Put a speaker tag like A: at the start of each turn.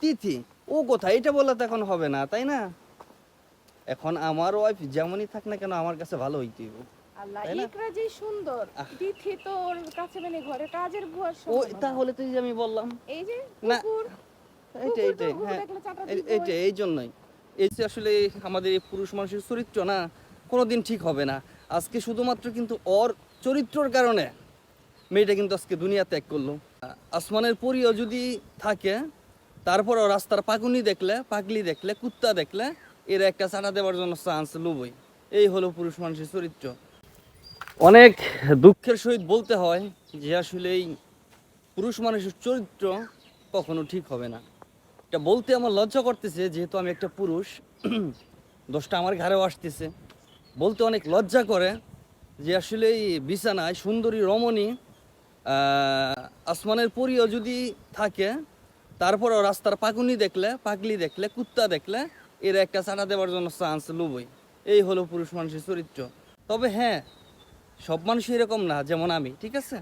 A: তিথি ও কোথায় এটা বললে তো এখন হবে না, তাই না? এখন আমার ওয়াইফ যেমনই থাক না কেন আমার কাছে ভালো হইতে হবে।
B: আল্লাহ,
A: তাই না?
B: ইকরা যে সুন্দর, তিথি তো ওর কাছে মানে ঘরে কাজের বুয়ার
A: ও
B: সমান।
A: তাহলে তো এই যে আমি বললাম
B: এই যে
A: না,
B: কুকুর,
A: এইটাই
B: কুকুর তো
A: এইটাই
B: কুকুর
A: হ্যাঁ,
B: দেখলে চাটা দিব।
A: এইটাই এই জন্যই এই যে আসলে আমাদের এই পুরুষ মানুষের চরিত্র না কোনোদিন ঠিক হবে না। আজকে শুধুমাত্র কিন্তু ওর চরিত্রর কারণে মেয়েটা কিন্তু আজকে দুনিয়া ত্যাগ করলো। আসমানের পরিও যদি থাকে, তারপরও রাস্তার পাকুনি দেখলে, পাগলি দেখলে, কুত্তা দেখলে এর একটা চাটা দেওয়ার জন্য চান্স লুবই। এই হলো পুরুষ মানুষের চরিত্র। অনেক দুঃখের সহিত বলতে হয় যে আসলে এই পুরুষ মানুষের চরিত্র কখনো ঠিক হবে না। এটা বলতে আমার লজ্জা করতেছে, যেহেতু আমি একটা পুরুষ, দোষটা আমার ঘাড়েও আসতেছে। বলতে অনেক লজ্জা করে যে আসলে এই বিছানায় সুন্দরী রমণী আসমানের পরিও যদি থাকে, তারপরও রাস্তার পাকুনি দেখলে, পাগলি দেখলে, কুত্তা দেখলে এর একটা চাটা দেওয়ার জন্য চান্স লুবই। এই হলো পুরুষ মানুষের চরিত্র। তবে হ্যাঁ, সব মানুষ এরকম না যেমন আমি, ঠিক আছে?